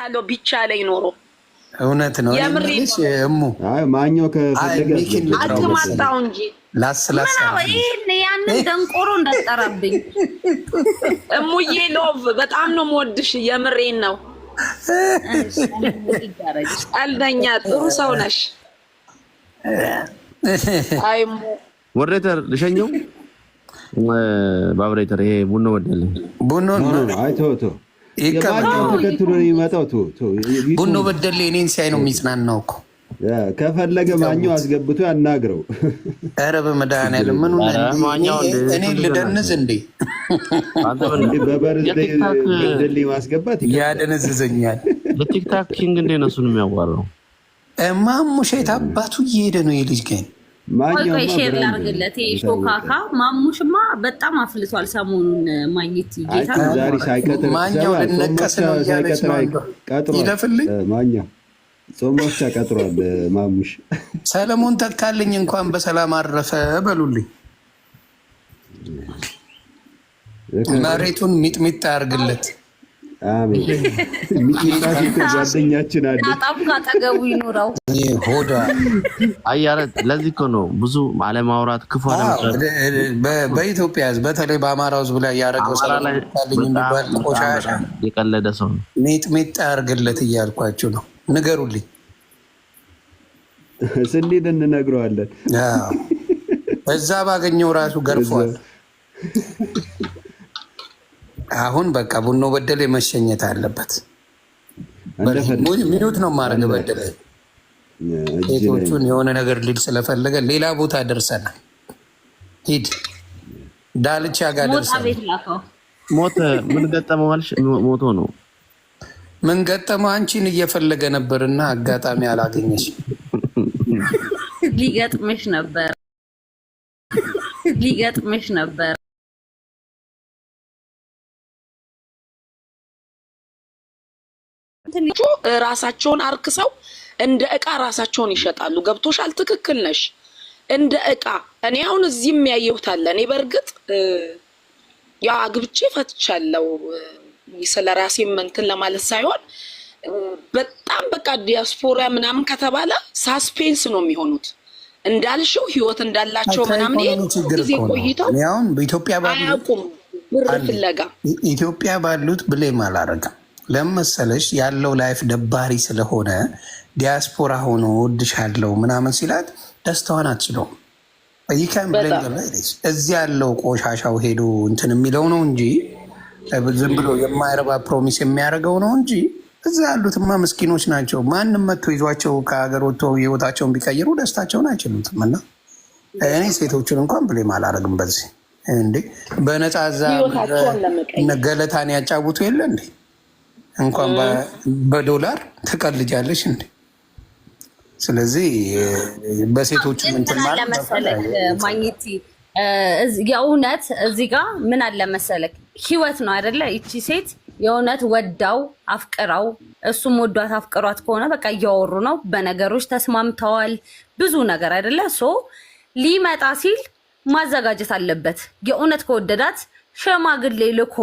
አለው ቢቻለኝ ኖሮ እውነት ነው። የምሬት እሙ አይ ማኛው ከፈለገ አትማጣው እንጂ ላስላሳ ያንን ደንቆሮ እንዳጠራብኝ እሙዬ ሎቭ በጣም ነው የምወድሽ። የምሬን ነው። ቀልደኛ ጥሩ ሰው ነሽ። አይሙ ወሬተር ልሸኘው ባብሬተር ይሄ ቡኖ ወደለ ቡኖ አይ ቶቶ የባኛው ተከትሎ ነው የሚመጣው። ቡኖ በደለ እኔን ሲያይ ነው የሚጽናናው እኮ። ከፈለገ ማኛው አስገብቶ ያናግረው። ኧረ በመድኃኒዓለም ምን ማኛው እኔ ልደንዝ እንዴ? በበርዝዴይ በደለ ማስገባት ያደነዝዘኛል። ለቲክታክ ኪንግ እንደ ነሱን የሚያዋራው ማሙሽ አባቱ እየሄደ ነው የልጅ ግን ማኛው ሼር ላርግለት ሾካካ ማሙሽማ በጣም አፍልቷል ሰሞኑን ማግኘት ይጌታ ዛሬ ሳይቀጥር ማኛው ለነቀስ ነው ያለች ነው ይለፍልኝ ማኛው ጾሞች ቀጥሯል። ማሙሽ ሰለሞን ተካልኝ እንኳን በሰላም አረፈ በሉልኝ። መሬቱን ሚጥሚጣ ያርግለት። አሜን። ሚጥሚጣ ጓደኛችን አለ አጣም ካጠገቡ ይኖራው ሆዳ አያረ ለዚህ እኮ ነው ብዙ አለማውራት ክፉ አለማውራት በኢትዮጵያ ሕዝብ በተለይ በአማራው ሕዝብ ላይ ያደረገው ሰላም ታልኝ የሚባል ቆሻሻ የቀለደ ሰው ሚጥሚጣ ያርግለት እያልኳችሁ ነው። ንገሩልኝ። ስንሄድ እንነግረዋለን። እዛ ባገኘው ራሱ ገርፏል። አሁን በቃ ቡኖ በደለ መሸኘት አለበት። ሚኒት ነው ማድረግ በደለ ሴቶቹን የሆነ ነገር ሊል ስለፈለገ ሌላ ቦታ ደርሰናል። ሂድ ዳልቻ ጋር ደርሰናል። ሞተ ምን ገጠመው አልሽ? ሞቶ ነው ምን ገጠመው? አንቺን እየፈለገ ነበርና አጋጣሚ አላገኘሽ። ሊገጥምሽ ነበር ራሳቸውን አርክሰው እንደ እቃ ራሳቸውን ይሸጣሉ። ገብቶሻል? ትክክል ነሽ። እንደ እቃ እኔ አሁን እዚህም ያየሁት አለ። እኔ በእርግጥ ያ አግብቼ ፈትቻለሁ ስለ ራሴ እንትን ለማለት ሳይሆን በጣም በቃ ዲያስፖራ ምናምን ከተባለ ሳስፔንስ ነው የሚሆኑት። እንዳልሽው ህይወት እንዳላቸው ምናምን ጊዜ ቆይተው አሁን በኢትዮጵያ አያውቁም ብር ፍለጋ። ኢትዮጵያ ባሉት ብሌም አላረጋም። ለመሰለሽ ያለው ላይፍ ደባሪ ስለሆነ ዲያስፖራ ሆኖ ወድሻለው ምናምን ሲላት ደስታዋን አትችለውም። ይካም ብሌም እዚህ ያለው ቆሻሻው ሄዶ እንትን የሚለው ነው እንጂ ዝም ብሎ የማይረባ ፕሮሚስ የሚያደርገው ነው እንጂ እዛ ያሉትማ ምስኪኖች ናቸው። ማንም መጥቶ ይዟቸው ከሀገር ወጥቶ ህይወታቸውን ቢቀይሩ ደስታቸውን አይችሉትም። እና እኔ ሴቶችን እንኳን ብሌም አላደርግም። በዚህ እንዴ በነፃ እዛ ገለታን ያጫውቱ የለ እንዴ? እንኳን በዶላር ትቀልጃለሽ እንዴ? ስለዚህ በሴቶች እንትን ማለት ማግኘት የእውነት እዚህ ጋር ምን አለ መሰለክ ህይወት ነው አይደለ? ይቺ ሴት የእውነት ወዳው አፍቅራው እሱም ወዷት አፍቅሯት ከሆነ በቃ እያወሩ ነው፣ በነገሮች ተስማምተዋል፣ ብዙ ነገር አይደለ? ሶ ሊመጣ ሲል ማዘጋጀት አለበት። የእውነት ከወደዳት ሸማግሌ ልኮ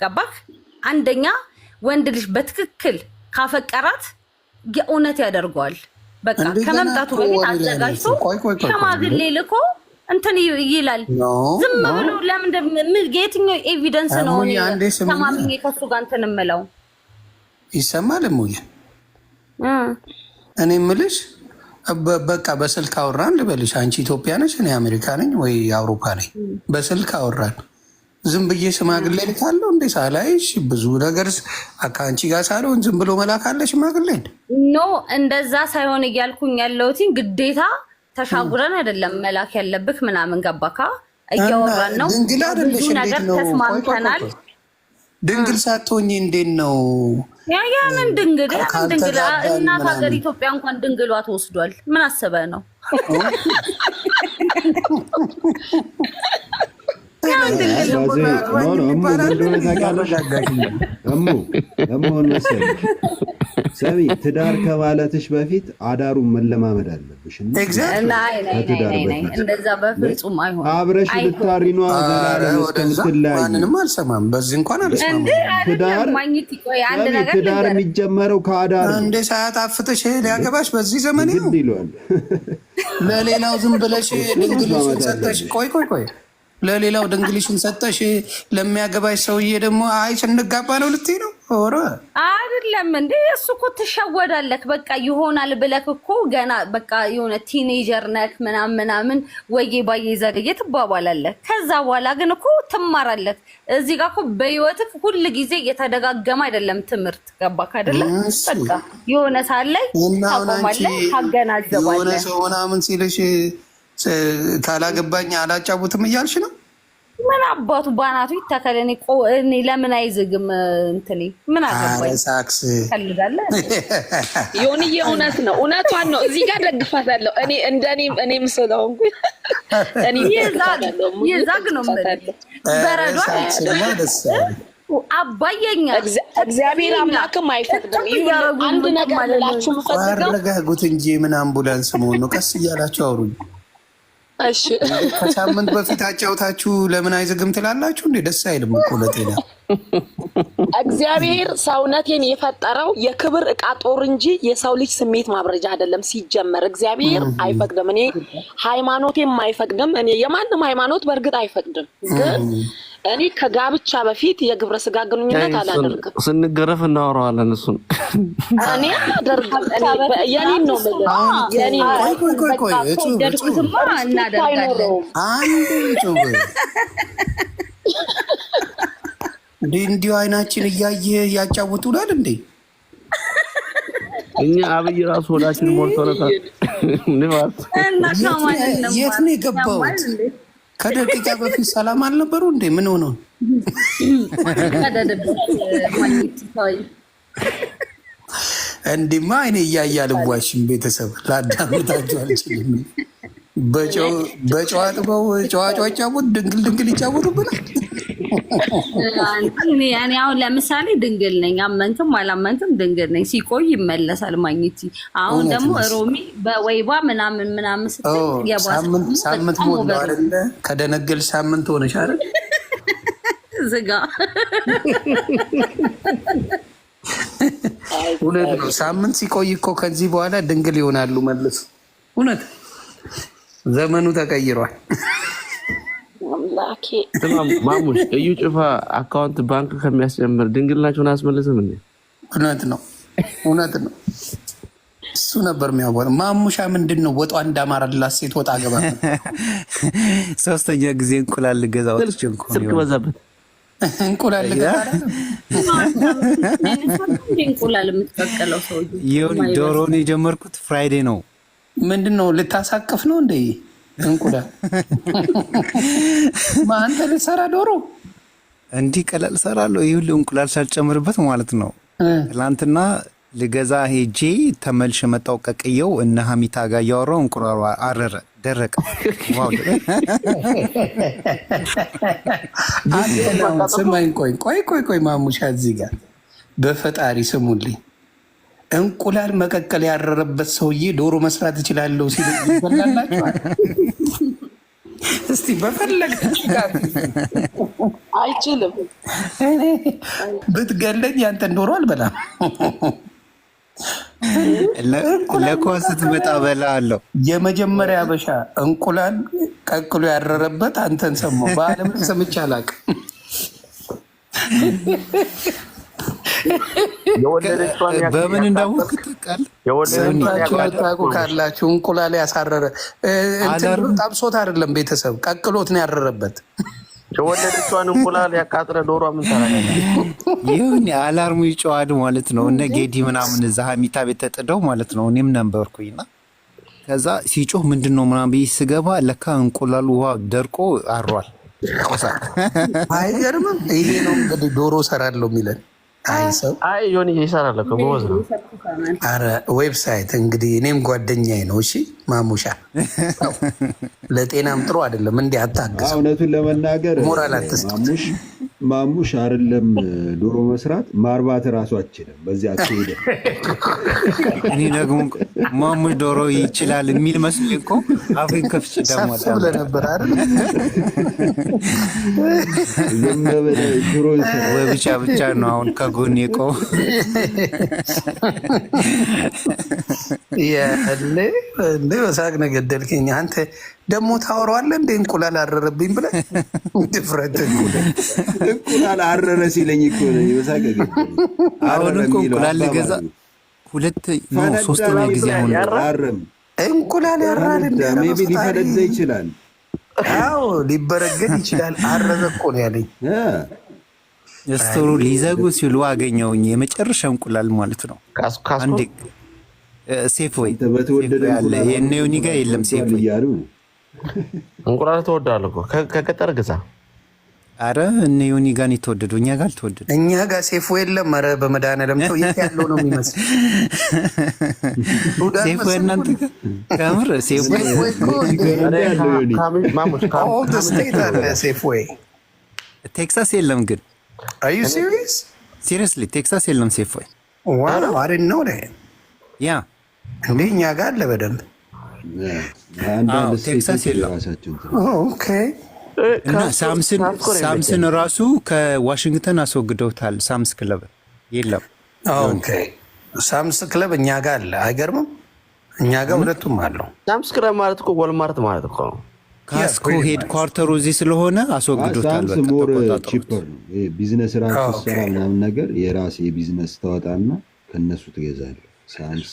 ገባክ? አንደኛ ወንድ ልጅ በትክክል ካፈቀራት የእውነት ያደርገዋል። በቃ ከመምጣቱ በፊት አዘጋጅቶ ሸማግሌ ልኮ እንትን ይላል። ዝም ብሎ ለምን የትኛው ኤቪደንስ ነው ተማምኜ ከሱ ጋር እንትን እምለው? ይሰማል እሙዬ። እኔ የምልሽ በቃ በስልክ አወራን ልበልሽ። አንቺ ኢትዮጵያ ነሽ፣ እኔ አሜሪካ ነኝ ወይ አውሮፓ ነኝ። በስልክ አወራን። ዝም ብዬ ሽማግሌ ልካለሁ እንዴ? ሳላይሽ ብዙ ነገር ከአንቺ ጋር ሳልሆን ዝም ብሎ መላክ አለ ሽማግሌን? ኖ እንደዛ ሳይሆን እያልኩኝ ያለሁት ግዴታ ተሻጉረን አይደለም መላክ ያለብክ ምናምን ገባካ? እያወራን ነው። ብዙ ነገር ተስማምተናል። ድንግል ሳትሆኚ እንዴት ነው? ያ ምን ድንግል እናት ሀገር ኢትዮጵያ እንኳን ድንግሏ ተወስዷል። ምን አስበህ ነው? ሰሚ ትዳር ከማለትሽ በፊት አዳሩን መለማመድ አለብሽ። እንደዛ በፍጹም አይሆንም። አብረሽ ልታሪ ነው ዘላለም እስከምትለያዩ። ማንንም አልሰማም፣ በዚህ እንኳን አልሰማም። ትዳር የሚጀመረው ከአዳር እንደ ሰዓት አፍተሽ ሊያገባሽ በዚህ ዘመን ይለዋል። ለሌላው ዝም ብለሽ ድንግልሽን ሰጠሽ። ቆይ ለሌላው ድንግልሽን ሰጠሽ፣ ለሚያገባሽ ሰውዬ ደግሞ አይ ስንጋባ ነው ልትይ ነው? ኧረ አይደለም እንዴ! እሱ እኮ ትሸወዳለህ። በቃ ይሆናል ብለህ እኮ ገና በቃ የሆነ ቲኔጀር ነህ ምናምን ወዬ ባዬ ዘገየ ትባባላለህ። ከዛ በኋላ ግን እኮ ትማራለህ። እዚህ ጋር እኮ በህይወትህ ሁል ጊዜ እየተደጋገመ አይደለም ትምህርት። ገባክ አይደለም? በቃ የሆነ ሳላይ ታቆማለህ፣ ታገናዘባለህ። የሆነ ሰው ምናምን ሲልሽ ካላገባኝ አላጫውትም እያልሽ ነው? ምን አባቱ ባናቱ ይተከል። እኔ ለምን አይዝግም? እንትኔ ምን አገባኝ? ሳክስ ከልዳለህ ዮኒዬ፣ እውነት ነው፣ እውነቷን ነው። እዚህ ጋር ደግፋታለሁ። እኔ ስለሆንኩ እኔ ይዛግ ነው በረዷ አባየኛ እግዚአብሔር አምላክም አይፈቅድም። አንድ ነገር ላችሁ ምፈልገው አረጋጉት እንጂ ምን አምቡላንስ መሆን ነው? ቀስ እያላችሁ አውሩኝ። እሺ ከሳምንት በፊት አጫውታችሁ ለምን አይዘግም ትላላችሁ እንዴ? ደስ አይልም እኮ ለጤና። እግዚአብሔር ሰውነቴን የፈጠረው የክብር ዕቃ ጦር እንጂ የሰው ልጅ ስሜት ማብረጃ አይደለም። ሲጀመር እግዚአብሔር አይፈቅድም። እኔ ሃይማኖቴም አይፈቅድም። እኔ የማንም ሃይማኖት በእርግጥ አይፈቅድም። ግን እኔ ከጋብቻ በፊት የግብረ ስጋ ግንኙነት አላደርግም። ስንገረፍ እናወራዋለን። እሱን እኔ አላደርግም። የኔን ነው የምልህ። ደድኩትማ እናደርጋለን። እንዲሁ አይናችን እያየ እያጫውቱናል እንዴ? እኛ አብይ ራሱ ወዳችን ሞልቶለታል። የት ነው የገባሁት? ከደቂቃ በፊት ሰላም አልነበሩ እንዴ? ምን ሆነው እንዲማ አይኔ እያየ አልዋሽም። ቤተሰብ ላዳምጣቸው አልችልም። በጨዋ ጥበው ጨዋጫ ጫወት ድንግል ይጫወቱብናል። እኔ አሁን ለምሳሌ ድንግል ነኝ፣ አመንክም አላመንክም ድንግል ነኝ። ሲቆይ ይመለሳል ማግኘት። አሁን ደግሞ ሮሚ በወይባ ምናምን ስትል ሳምንት ሞላ አይደለ? ከደነገል ሳምንት ሆነሽ አይደል? ዝጋ። እውነት ነው። ሳምንት ሲቆይ እኮ ከዚህ በኋላ ድንግል ይሆናሉ መልሱ። እውነት ዘመኑ ተቀይሯል። ማሙሽ እዩ ጭፋ አካውንት ባንክ ከሚያስጀምር ድንግልናቸውን አያስመልስም እንዴ? እውነት ነው። እሱ ነበር የሚያወራው። ማሙሻ ምንድን ነው ወጧ እንዳማረላት ሴት ወጣ ገባ። ሶስተኛ ጊዜ እንቁላል ልገዛ ወጥቼ ስልክ በዛበት እንቁላል ልገዛ እንቁላል የምትቀቀለው ሰው ይሁን። ዶሮን የጀመርኩት ፍራይዴ ነው። ምንድን ነው ልታሳቅፍ ነው እንዴ? እንቁላል አንተ ልትሰራ ዶሮ እንዲህ ቀላል እሰራለሁ። ይህ ሁሉ እንቁላል ሳልጨምርበት ማለት ነው። ትላንትና ልገዛ ሄጄ ተመልሼ መጣሁ። ቀቅየው እነ ሀሚታ ጋር እያወራሁ እንቁላሉ አረረ፣ ደረቀ። ስማኝ፣ ቆይ ማሙሻ፣ እዚህ ጋር በፈጣሪ ስሙልኝ። እንቁላል መቀቀል ያረረበት ሰውዬ ዶሮ መስራት እችላለሁ ሲል ይበላላችኋል? እስቲ በፈለገ አይችልም። ብትገለኝ ያንተን ዶሮ አልበላም። ለኳስ ስትመጣ በላ አለው። የመጀመሪያ አበሻ እንቁላል ቀቅሎ ያረረበት አንተን ሰማሁ። በዓለም ላይ ሰምቼ አላውቅም። በምን እንዳወቅ ታውቁ ካላችሁ እንቁላል ያሳረረ ጠብሶት አይደለም ቤተሰብ ቀቅሎት ነው ያረረበት። የወለደቿን እንቁላል ያቃጥረ ዶሮ ምን ታደርጋለህ? ይሁን አላርሙ ይጨዋል ማለት ነው። እነ ጌዲ ምናምን እዛ ሀሚታ ቤት ተጥደው ማለት ነው። እኔም ነበርኩኝና ከዛ ሲጮህ ምንድን ነው ምናምን ብዬ ስገባ ለካ እንቁላሉ ውሃ ደርቆ አሯል። አይገርምም? ይሄ ነው እንግዲህ ዶሮ ሰራለሁ የሚለን። አይ ዮኒ ይሰራል እኮ ጎበዝ ነው። ኧረ ዌብሳይት እንግዲህ እኔም ጓደኛዬ ነው። እሺ ማሙሻ፣ ለጤናም ጥሩ አይደለም። እንዲህ አታግዝ። እውነቱን ለመናገር ሞራል አትስጥ። ማሙሽ አይደለም ዶሮ መስራት ማርባት እራሱ አችልም። በዚህ አትሄደ። እኔ ደግሞ ማሙሽ ዶሮ ይችላል የሚል መስሎኝ እኮ አፌን ከፍቼ ደግሞ ብለህ ነበር አይደል? ወይ ብቻ ነው አሁን ከጎን የቆው ያለ እንደ በሳቅ ነው ገደልከኝ። አንተ ደግሞ ታወራዋለህ እንደ እንቁላል አረረብኝ ብለህ ድፍረት እንቁላል አረረ ሲለኝ እኮ ነው በሳቅ ገደልከኝ። አሁን እኮ እንቁላል ልገዛ ሶስተኛ ጊዜ አሁን አረም እንቁላል ያራል እንደ ሜቢ ሊፈነዳ ይችላል። አዎ ሊበረገድ ይችላል። አረረ እኮ ነው ያለኝ። ስቶሩ ሊዘጉ ሲሉ አገኘውኝ የመጨረሻ እንቁላል ማለት ነው። አንዴ ሴፍ ወይ ያለ የኔውኒ ጋር የለም ሴፍ ወይ እያሉ እንቁላል ተወዳለህ እኮ ከገጠር ግዛ። አረ እነ ዮኒ ጋር ነው የተወደደው፣ እኛ ጋር አልተወደደም። እኛ ጋር ሴፍ የለም። ኧረ በመድኃኒዓለም ተው፣ የት ያለው ነው የሚመስል ሴፍ ወይ እናንተ ጋር ከምር ሴፍ ወይ ኦል ዘ ስቴት አለ ሴፍ ወይ። ቴክሳስ የለም ግን። አር ዩ ሲሪየስ? ሲሪየስሊ ቴክሳስ የለም ሴፍ ወይ። ዋው አይ ዲድንት ኖ ዳት። ያ እንዴ እኛ ጋር አለ በደንብ። ቴክሳስ የለም። ኦኬ እና ሳምስን ራሱ ከዋሽንግተን አስወግደውታል። ሳምስ ክለብ የለም። ኦኬ ሳምስ ክለብ እኛ ጋር አለ። አይገርምም? እኛ ጋር ሁለቱም አለው። ሳምስ ክለብ ማለት እኮ ወልማርት ማለት እኮ ነው። ካስኮ ሄድ ኳርተሩ እዚህ ስለሆነ አስወግዶታል። ሳምስ ሞር ቺፐር ነው። ቢዝነስ ራሱ ሰራ ምናምን ነገር የራስ የቢዝነስ ታወጣና ከነሱ ትገዛለህ። ሳምስ